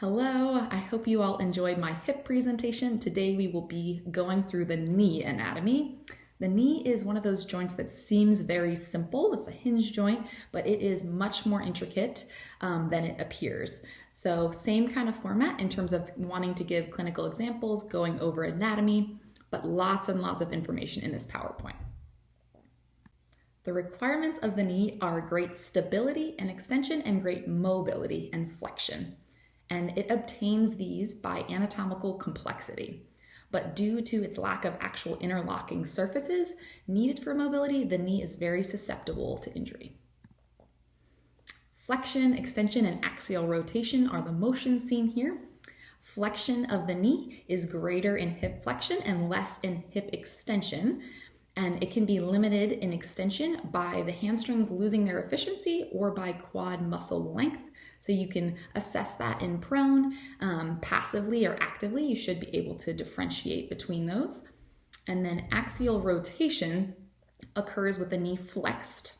Hello, I hope you all enjoyed my hip presentation. Today we will be going through the knee anatomy. The knee is one of those joints that seems very simple. It's a hinge joint, but it is much more intricate than it appears. So same kind of format in terms of wanting to give clinical examples, going over anatomy, but lots and lots of information in this PowerPoint. The requirements of the knee are great stability and extension and great mobility and flexion. And it obtains these by anatomical complexity. But due to its lack of actual interlocking surfaces needed for mobility, the knee is very susceptible to injury. Flexion, extension, and axial rotation are the motions seen here. Flexion of the knee is greater in hip flexion and less in hip extension. And it can be limited in extension by the hamstrings losing their efficiency or by quad muscle length. So you can assess that in prone, passively or actively. You should be able to differentiate between those. And then axial rotation occurs with the knee flexed.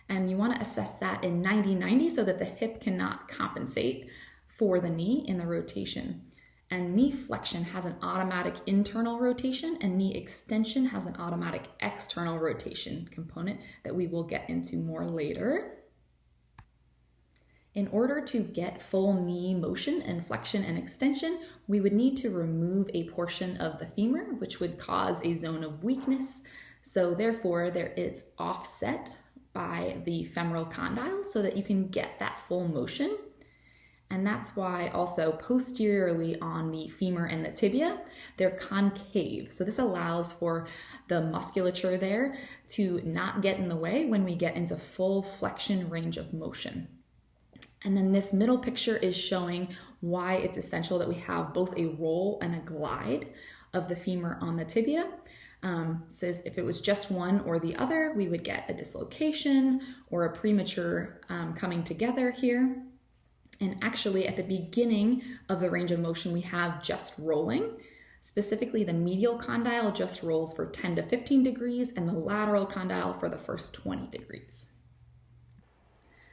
And you want to assess that in 90-90 so that the hip cannot compensate for the knee in the rotation. And knee flexion has an automatic internal rotation, and knee extension has an automatic external rotation component that we will get into more later. In order to get full knee motion and flexion and extension, we would need to remove a portion of the femur, which would cause a zone of weakness. So therefore, there is offset by the femoral condyle so that you can get that full motion. And that's why also posteriorly on the femur and the tibia, they're concave. So this allows for the musculature there to not get in the way when we get into full flexion range of motion. And then this middle picture is showing why it's essential that we have both a roll and a glide of the femur on the tibia. Says if it was just one or the other, we would get a dislocation or a premature coming together here. And actually at the beginning of the range of motion, we have just rolling. Specifically, the medial condyle just rolls for 10 to 15 degrees and the lateral condyle for the first 20 degrees.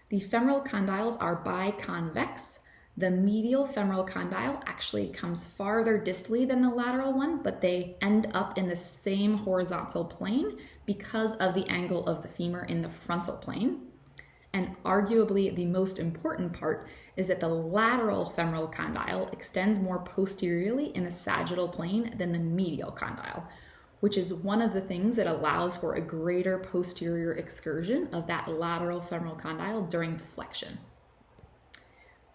The femoral condyles are biconvex. The medial femoral condyle actually comes farther distally than the lateral one, but they end up in the same horizontal plane because of the angle of the femur in the frontal plane. And arguably the most important part is that the lateral femoral condyle extends more posteriorly in the sagittal plane than the medial condyle, which is one of the things that allows for a greater posterior excursion of that lateral femoral condyle during flexion.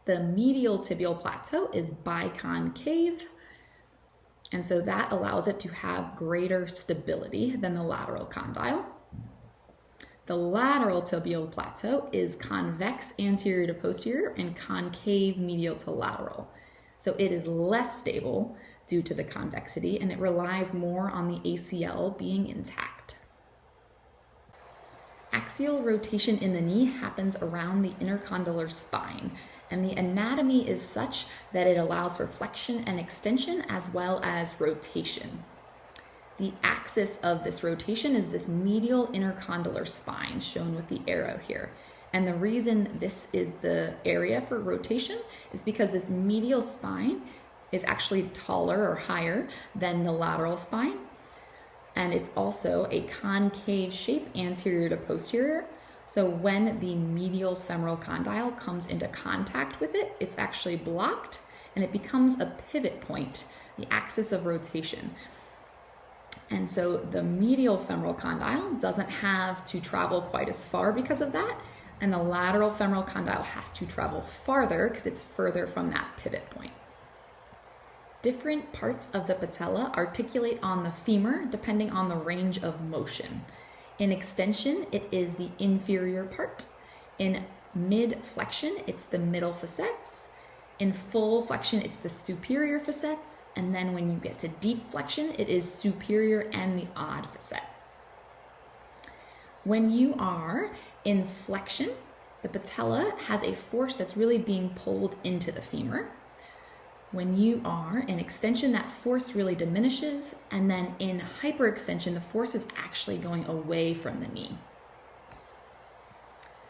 The medial tibial plateau is biconcave, and so that allows it to have greater stability than the lateral condyle. The lateral tibial plateau is convex anterior to posterior and concave medial to lateral. So it is less stable due to the convexity, and it relies more on the ACL being intact. Axial rotation in the knee happens around the intercondylar spine, and the anatomy is such that it allows for flexion and extension as well as rotation. The axis of this rotation is this medial intercondylar spine, shown with the arrow here. And the reason this is the area for rotation is because this medial spine is actually taller or higher than the lateral spine. And it's also a concave shape anterior to posterior. So when the medial femoral condyle comes into contact with it, it's actually blocked and it becomes a pivot point, the axis of rotation. And so the medial femoral condyle doesn't have to travel quite as far because of that. And the lateral femoral condyle has to travel farther because it's further from that pivot point. Different parts of the patella articulate on the femur depending on the range of motion. In extension, it is the inferior part. In mid-flexion, it's the middle facets. In full flexion, it's the superior facets. And then when you get to deep flexion, it is superior and the odd facet. When you are in flexion, the patella has a force that's really being pulled into the femur. When you are in extension, that force really diminishes. And then in hyperextension, the force is actually going away from the knee.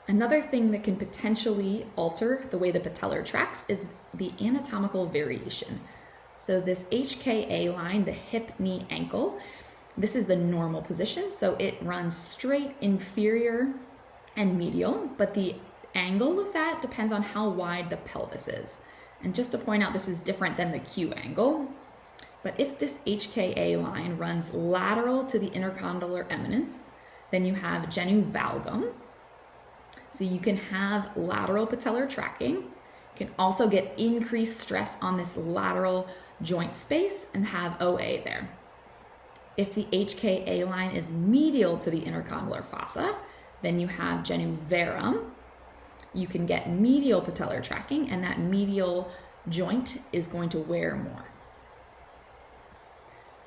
Another thing that can potentially alter the way the patellar tracks is the anatomical variation. So this HKA line, the hip, knee, ankle, this is the normal position. So it runs straight, inferior, and medial, but the angle of that depends on how wide the pelvis is. And just to point out, this is different than the Q angle. But if this HKA line runs lateral to the intercondylar eminence, then you have genu valgum. So you can have lateral patellar tracking. You can also get increased stress on this lateral joint space and have OA there. If the HKA line is medial to the intercondylar fossa, then you have genu varum. You can get medial patellar tracking, and that medial joint is going to wear more.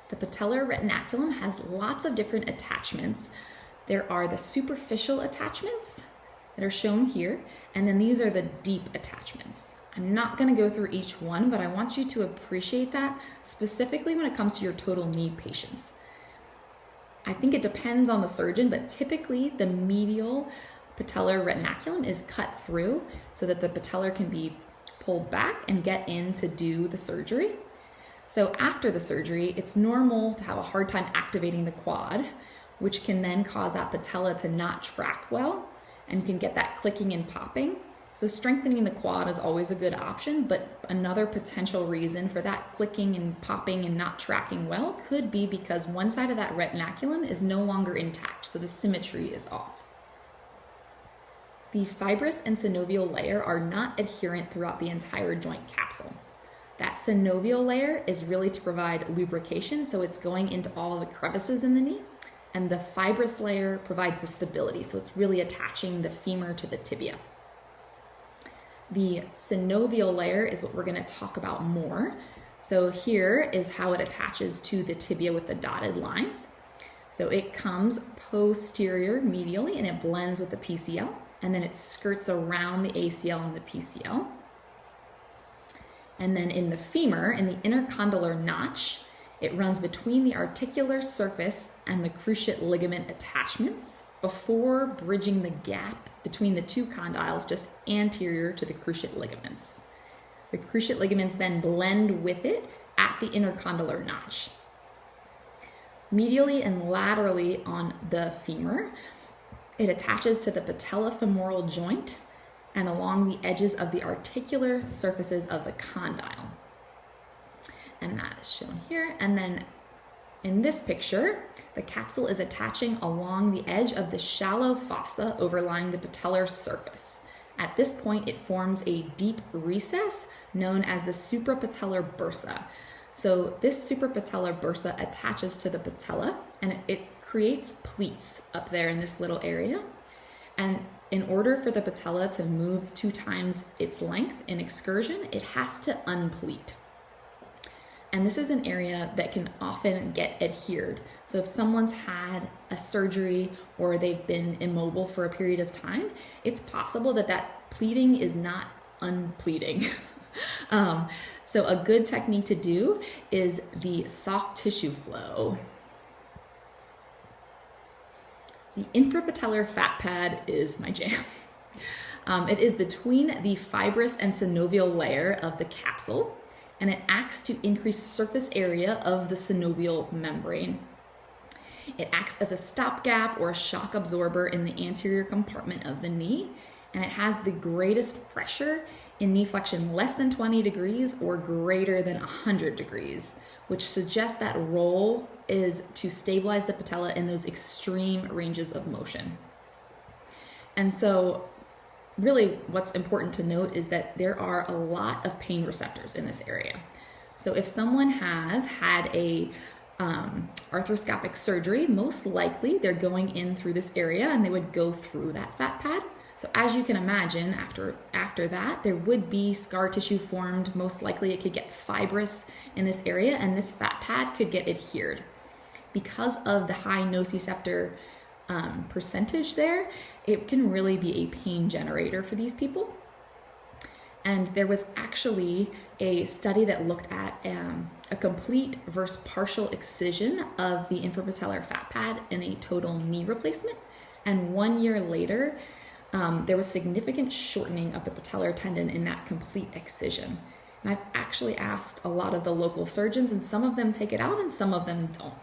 The patellar retinaculum has lots of different attachments. There are the superficial attachments that are shown here, and then these are the deep attachments. I'm not going to go through each one, but I want you to appreciate that specifically when it comes to your total knee patients. I think it depends on the surgeon, but typically the medial patellar retinaculum is cut through so that the patellar can be pulled back and get in to do the surgery. So after the surgery, it's normal to have a hard time activating the quad, which can then cause that patella to not track well, and you can get that clicking and popping. So strengthening the quad is always a good option, but another potential reason for that clicking and popping and not tracking well could be because one side of that retinaculum is no longer intact, so the symmetry is off. The fibrous and synovial layer are not adherent throughout the entire joint capsule. That synovial layer is really to provide lubrication, so it's going into all the crevices in the knee, and the fibrous layer provides the stability, so it's really attaching the femur to the tibia. The synovial layer is what we're going to talk about more. So here is how it attaches to the tibia with the dotted lines. So it comes posterior medially and it blends with the PCL, and then it skirts around the ACL and the PCL. And then in the femur, in the intercondylar notch, it runs between the articular surface and the cruciate ligament attachments before bridging the gap between the two condyles just anterior to the cruciate ligaments. The cruciate ligaments then blend with it at the intercondylar notch. Medially and laterally on the femur, it attaches to the patellofemoral joint and along the edges of the articular surfaces of the condyle. And that is shown here. And then in this picture, the capsule is attaching along the edge of the shallow fossa overlying the patellar surface. At this point, it forms a deep recess known as the suprapatellar bursa. So this suprapatellar bursa attaches to the patella and it creates pleats up there in this little area. And in order for the patella to move 2 times its length in excursion, it has to unpleat. And this is an area that can often get adhered. So if someone's had a surgery or they've been immobile for a period of time, it's possible that that pleating is not unpleating. So a good technique to do is the soft tissue flow. The infrapatellar fat pad is my jam. It is between the fibrous and synovial layer of the capsule, and it acts to increase surface area of the synovial membrane. It acts as a stopgap or a shock absorber in the anterior compartment of the knee, and it has the greatest pressure in knee flexion less than 20 degrees or greater than 100 degrees, which suggests that role is to stabilize the patella in those extreme ranges of motion. And so really what's important to note is that there are a lot of pain receptors in this area. So if someone has had a arthroscopic surgery, most likely they're going in through this area and they would go through that fat pad. So as you can imagine, after that, there would be scar tissue formed. Most likely it could get fibrous in this area and this fat pad could get adhered. Because of the high nociceptor percentage there, it can really be a pain generator for these people. And there was actually a study that looked at a complete versus partial excision of the infrapatellar fat pad in a total knee replacement. And 1 year later, there was significant shortening of the patellar tendon in that complete excision. And I've actually asked a lot of the local surgeons, and some of them take it out and some of them don't.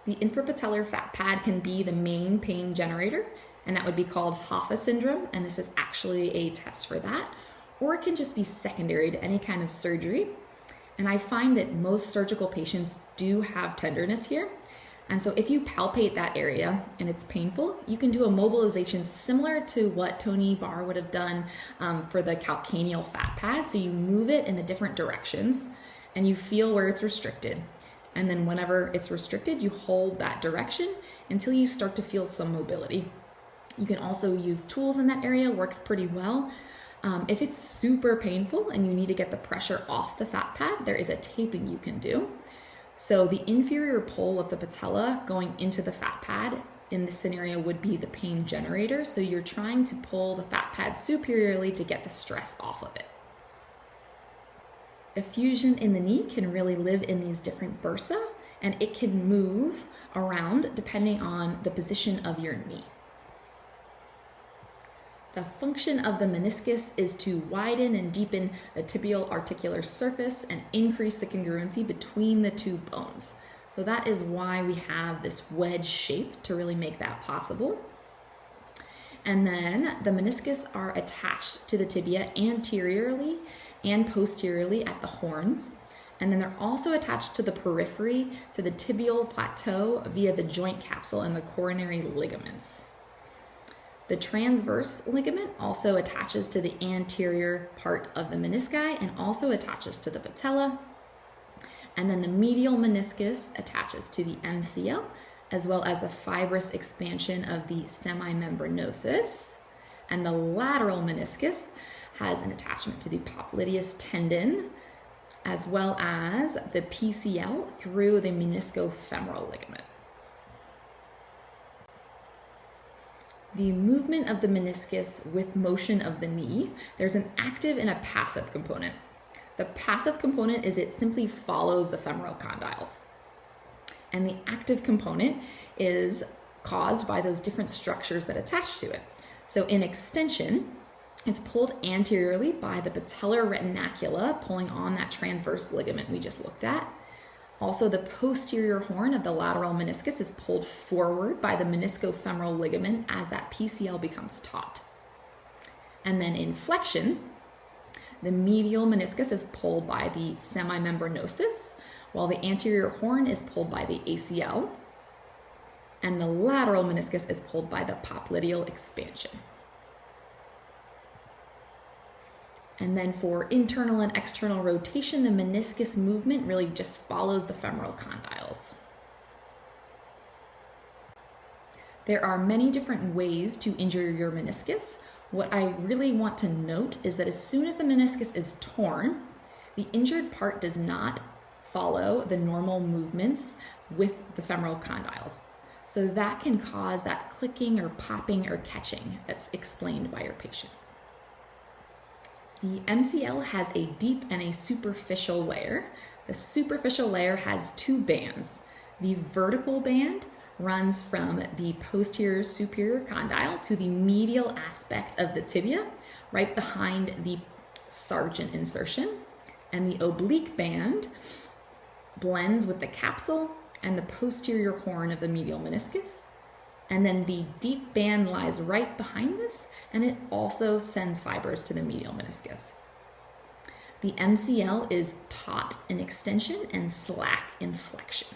The infrapatellar fat pad can be the main pain generator, and that would be called Hoffa syndrome, and this is actually a test for that. Or it can just be secondary to any kind of surgery. And I find that most surgical patients do have tenderness here. And so if you palpate that area and it's painful, you can do a mobilization similar to what Tony Barr would have done for the calcaneal fat pad. So you move it in the different directions and you feel where it's restricted. And then whenever it's restricted, you hold that direction until you start to feel some mobility. You can also use tools in that area, works pretty well. If it's super painful and you need to get the pressure off the fat pad, there is a taping you can do. So the inferior pole of the patella going into the fat pad in this scenario would be the pain generator. So you're trying to pull the fat pad superiorly to get the stress off of it. A fusion in the knee can really live in these different bursa, and it can move around depending on the position of your knee. The function of the meniscus is to widen and deepen the tibial articular surface and increase the congruency between the two bones. So that is why we have this wedge shape to really make that possible. And then the meniscus are attached to the tibia anteriorly and posteriorly at the horns. And then they're also attached to the periphery, to the tibial plateau via the joint capsule and the coronary ligaments. The transverse ligament also attaches to the anterior part of the menisci and also attaches to the patella. And then the medial meniscus attaches to the MCL, as well as the fibrous expansion of the semimembranosus. And the lateral meniscus has an attachment to the popliteus tendon, as well as the PCL through the meniscofemoral ligament. The movement of the meniscus with motion of the knee, there's an active and a passive component. The passive component is it simply follows the femoral condyles. And the active component is caused by those different structures that attach to it. So in extension, it's pulled anteriorly by the patellar retinacula, pulling on that transverse ligament we just looked at. Also, the posterior horn of the lateral meniscus is pulled forward by the meniscofemoral ligament as that PCL becomes taut. And then in flexion, the medial meniscus is pulled by the semimembranosus, while the anterior horn is pulled by the ACL, and the lateral meniscus is pulled by the popliteal expansion. And then for internal and external rotation, the meniscus movement really just follows the femoral condyles. There are many different ways to injure your meniscus. What I really want to note is that as soon as the meniscus is torn, the injured part does not follow the normal movements with the femoral condyles. So that can cause that clicking or popping or catching that's explained by your patient. The MCL has a deep and a superficial layer. The superficial layer has two bands. The vertical band runs from the posterior superior condyle to the medial aspect of the tibia, right behind the Sargent insertion. And the oblique band blends with the capsule and the posterior horn of the medial meniscus. And then the deep band lies right behind this, and it also sends fibers to the medial meniscus. The MCL is taut in extension and slack in flexion.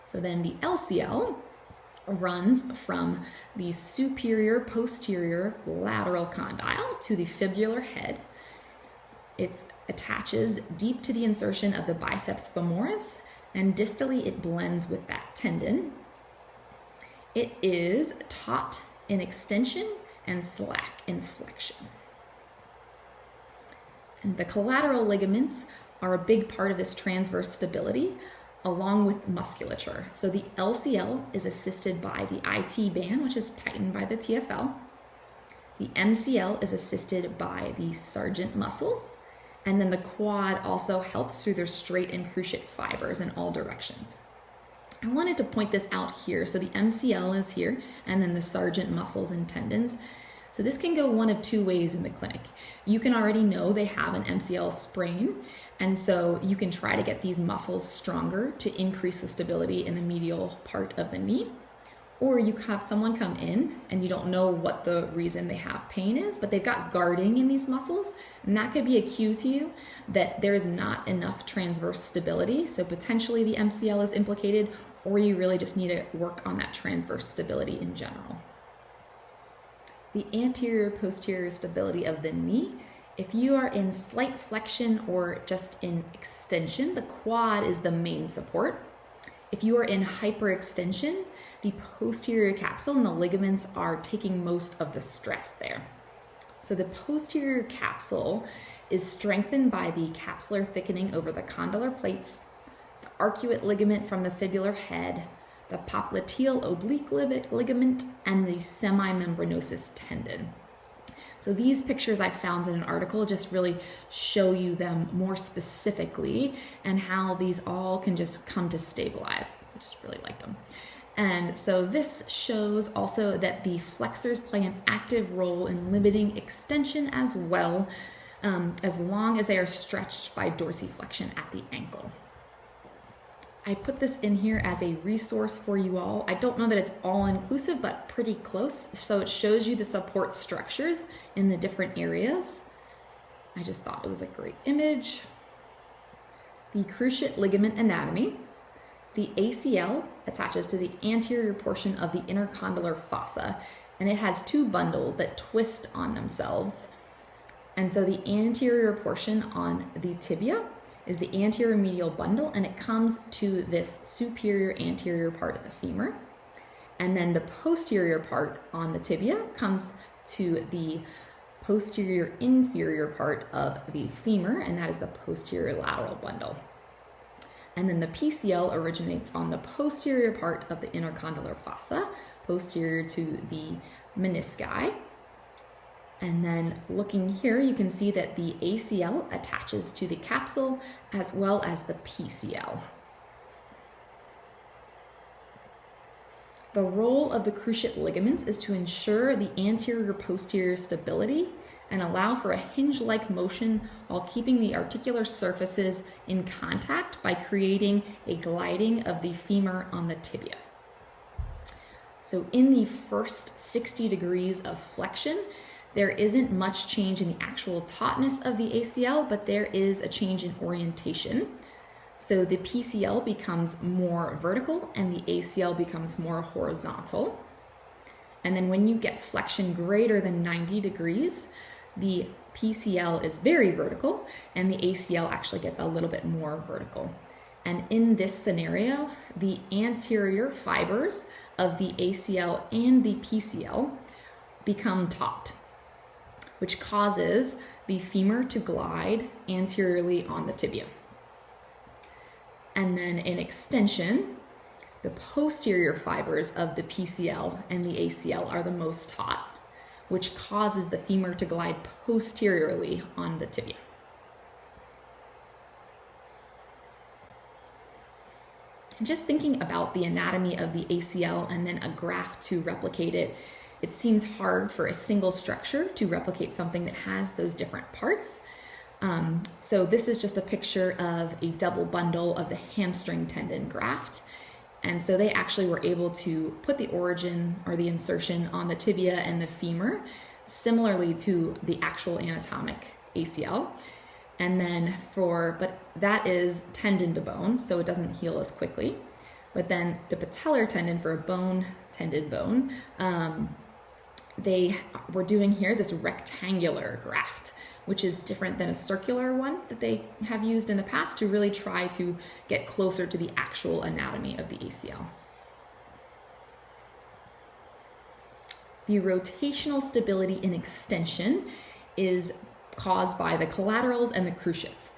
So then the LCL runs from the superior posterior lateral condyle to the fibular head. It attaches deep to the insertion of the biceps femoris, and distally it blends with that tendon. It is taut in extension and slack in flexion. And the collateral ligaments are a big part of this transverse stability, along with musculature. So the LCL is assisted by the IT band, which is tightened by the TFL. The MCL is assisted by the Sargent muscles. And then the quad also helps through their straight and cruciate fibers in all directions. I wanted to point this out here. So the MCL is here, and then the Sargent muscles and tendons. So this can go one of two ways in the clinic. You can already know they have an MCL sprain, and so you can try to get these muscles stronger to increase the stability in the medial part of the knee. Or you have someone come in and you don't know what the reason they have pain is, but they've got guarding in these muscles, and that could be a cue to you that there is not enough transverse stability. So potentially the MCL is implicated, or you really just need to work on that transverse stability in general. The anterior posterior stability of the knee. If you are in slight flexion or just in extension, the quad is the main support. If you are in hyperextension, the posterior capsule and the ligaments are taking most of the stress there. So the posterior capsule is strengthened by the capsular thickening over the condylar plates, the arcuate ligament from the fibular head, the popliteal oblique ligament, and the semimembranosus tendon. So these pictures I found in an article just really show you them more specifically and how these all can just come to stabilize. I just really liked them. And so this shows also that the flexors play an active role in limiting extension as well, as long as they are stretched by dorsiflexion at the ankle. I put this in here as a resource for you all. I don't know that it's all inclusive, but pretty close. So it shows you the support structures in the different areas. I just thought it was a great image. The cruciate ligament anatomy. The ACL attaches to the anterior portion of the intercondylar fossa, and it has two bundles that twist on themselves. And so the anterior portion on the tibia is the anterior medial bundle, and it comes to this superior anterior part of the femur. And then the posterior part on the tibia comes to the posterior inferior part of the femur, and that is the posterior lateral bundle. And then the PCL originates on the posterior part of the intercondylar fossa, posterior to the menisci. And then looking here, you can see that the ACL attaches to the capsule as well as the PCL. The role of the cruciate ligaments is to ensure the anterior-posterior stability and allow for a hinge-like motion while keeping the articular surfaces in contact by creating a gliding of the femur on the tibia. So in the first 60 degrees of flexion, there isn't much change in the actual tautness of the ACL, but there is a change in orientation. So the PCL becomes more vertical and the ACL becomes more horizontal. And then when you get flexion greater than 90 degrees, the PCL is very vertical and the ACL actually gets a little bit more vertical. And in this scenario, the anterior fibers of the ACL and the PCL become taut, which causes the femur to glide anteriorly on the tibia. And then in extension, the posterior fibers of the PCL and the ACL are the most taut, which causes the femur to glide posteriorly on the tibia. Just thinking about the anatomy of the ACL and then a graft to replicate it, it seems hard for a single structure to replicate something that has those different parts. So this is just a picture of a double bundle of the hamstring tendon graft. And so they actually were able to put the origin or the insertion on the tibia and the femur, similarly to the actual anatomic ACL. And then but that is tendon to bone, so it doesn't heal as quickly. But then the patellar tendon for a bone-tended bone, they were doing here this rectangular graft, which is different than a circular one that they have used in the past to really try to get closer to the actual anatomy of the ACL. The rotational stability in extension is caused by the collaterals and the cruciates.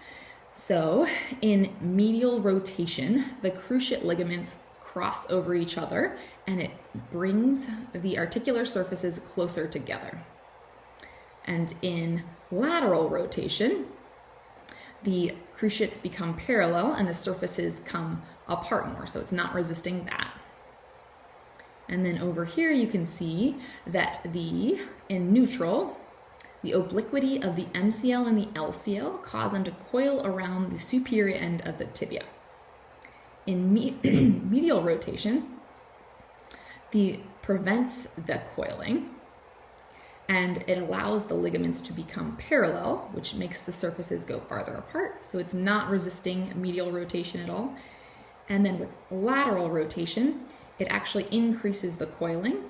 So in medial rotation, the cruciate ligaments cross over each other and it brings the articular surfaces closer together. And in lateral rotation, the cruciates become parallel and the surfaces come apart more, so it's not resisting that. And then over here you can see that in neutral, the obliquity of the MCL and the LCL cause them to coil around the superior end of the tibia. In medial rotation, prevents the coiling, and it allows the ligaments to become parallel, which makes the surfaces go farther apart. So it's not resisting medial rotation at all. And then with lateral rotation, it actually increases the coiling.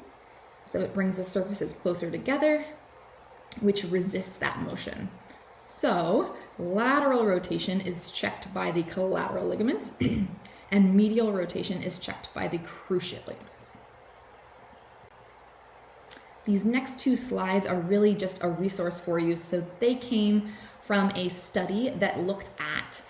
So it brings the surfaces closer together, which resists that motion. So lateral rotation is checked by the collateral ligaments and medial rotation is checked by the cruciate ligaments. These next two slides are really just a resource for you. So they came from a study that looked at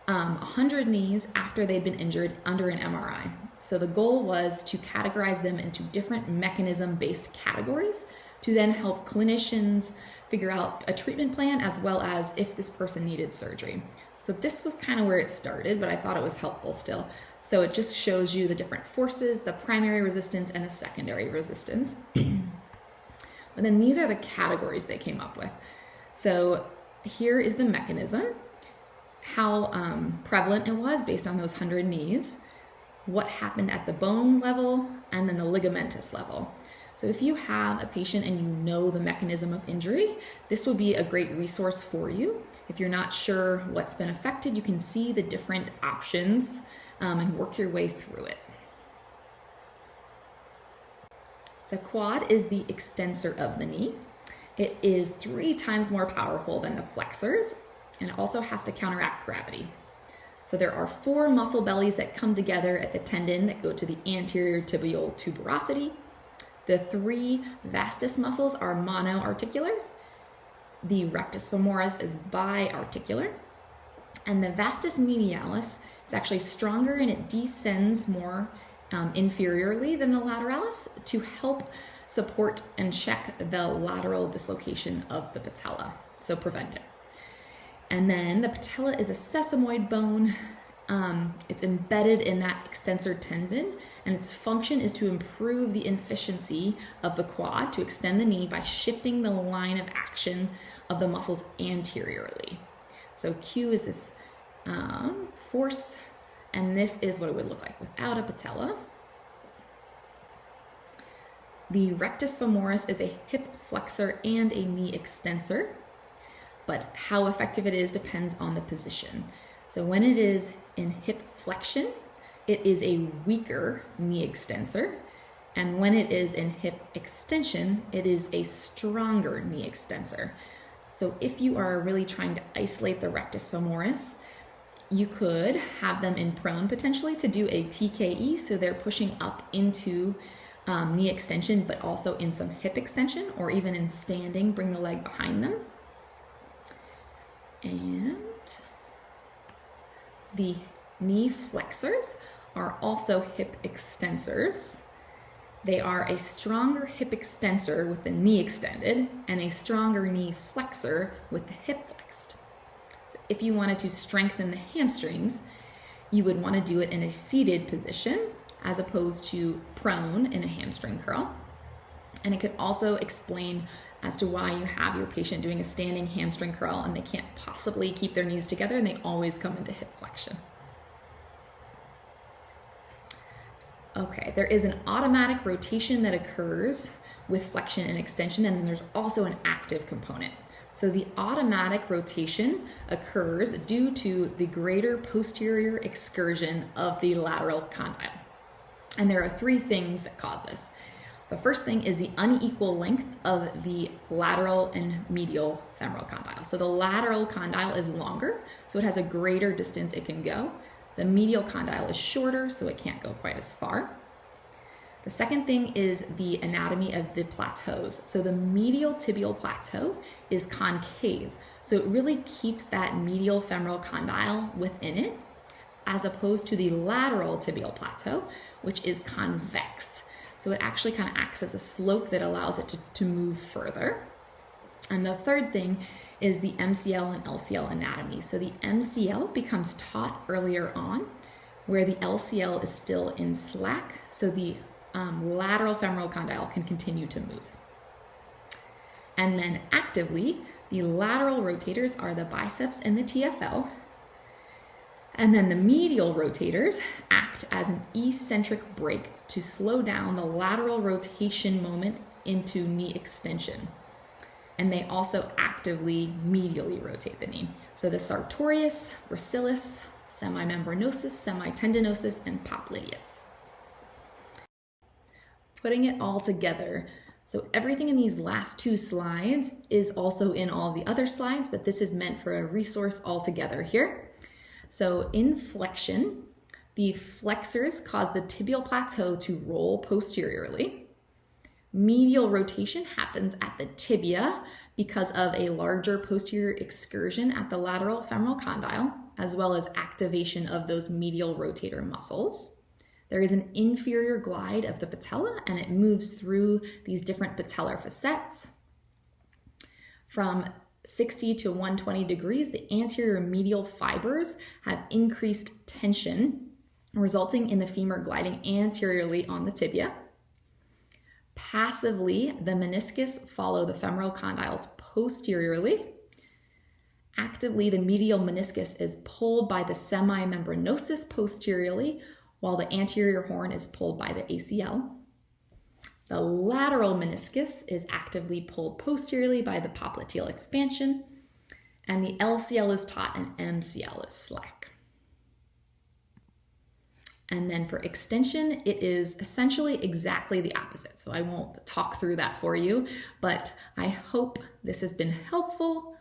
100 knees after they'd been injured under an MRI. So the goal was to categorize them into different mechanism-based categories to then help clinicians figure out a treatment plan as well as if this person needed surgery. So this was kind of where it started, but I thought it was helpful still. So it just shows you the different forces, the primary resistance and the secondary resistance. And then these are the categories they came up with. So here is the mechanism, how prevalent it was based on those 100 knees, what happened at the bone level, and then the ligamentous level. So if you have a patient and you know the mechanism of injury, this would be a great resource for you. If you're not sure what's been affected, you can see the different options and work your way through it. The quad is the extensor of the knee. It is 3 times more powerful than the flexors, and it also has to counteract gravity. So there are 4 muscle bellies that come together at the tendon that go to the anterior tibial tuberosity. The 3 vastus muscles are monoarticular. The rectus femoris is biarticular. And the vastus medialis is actually stronger and it descends more inferiorly than the lateralis to help support and check the lateral dislocation of the patella, so prevent it. And then the patella is a sesamoid bone. It's embedded in that extensor tendon, and its function is to improve the efficiency of the quad, to extend the knee by shifting the line of action of the muscles anteriorly. So Q is this force, and this is what it would look like without a patella. The rectus femoris is a hip flexor and a knee extensor, but how effective it is depends on the position. So when it is in hip flexion, it is a weaker knee extensor, and when it is in hip extension, it is a stronger knee extensor. So if you are really trying to isolate the rectus femoris, you could have them in prone potentially to do a TKE, so they're pushing up into knee extension, but also in some hip extension, or even in standing, bring the leg behind them. And the knee flexors are also hip extensors. They are a stronger hip extensor with the knee extended and a stronger knee flexor with the hip flexed. So if you wanted to strengthen the hamstrings, you would want to do it in a seated position as opposed to prone in a hamstring curl. And it could also explain as to why you have your patient doing a standing hamstring curl and they can't possibly keep their knees together and they always come into hip flexion. Okay, there is an automatic rotation that occurs with flexion and extension, and then there's also an active component. So the automatic rotation occurs due to the greater posterior excursion of the lateral condyle. And there are 3 things that cause this. The first thing is the unequal length of the lateral and medial femoral condyle. So the lateral condyle is longer, so it has a greater distance it can go. The medial condyle is shorter, so it can't go quite as far. The second thing is the anatomy of the plateaus. So the medial tibial plateau is concave, so it really keeps that medial femoral condyle within it, as opposed to the lateral tibial plateau, which is convex. So it actually kind of acts as a slope that allows it to move further. And the third thing is the MCL and LCL anatomy. So the MCL becomes taught earlier on, where the LCL is still in slack, so the lateral femoral condyle can continue to move. And then actively, the lateral rotators are the biceps and the TFL. And then the medial rotators act as an eccentric brake to slow down the lateral rotation moment into knee extension. And they also actively medially rotate the knee. So the sartorius, gracilis, semimembranosus, semitendinosus, and popliteus. Putting it all together, so everything in these last two slides is also in all the other slides, but this is meant for a resource altogether here. So in flexion, the flexors cause the tibial plateau to roll posteriorly. Medial rotation happens at the tibia because of a larger posterior excursion at the lateral femoral condyle, as well as activation of those medial rotator muscles. There is an inferior glide of the patella, and it moves through these different patellar facets. From 60 to 120 degrees, the anterior medial fibers have increased tension, resulting in the femur gliding anteriorly on the tibia. Passively, the meniscus follow the femoral condyles posteriorly. Actively, the medial meniscus is pulled by the semimembranosus posteriorly, while the anterior horn is pulled by the ACL. The lateral meniscus is actively pulled posteriorly by the popliteal expansion, and the LCL is taut and MCL is slack. And then for extension, it is essentially exactly the opposite. So I won't talk through that for you, but I hope this has been helpful.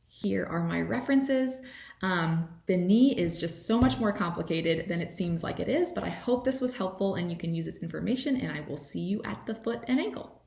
Here are my references. The knee is just so much more complicated than it seems like it is, but I hope this was helpful and you can use this information, and I will see you at the foot and ankle.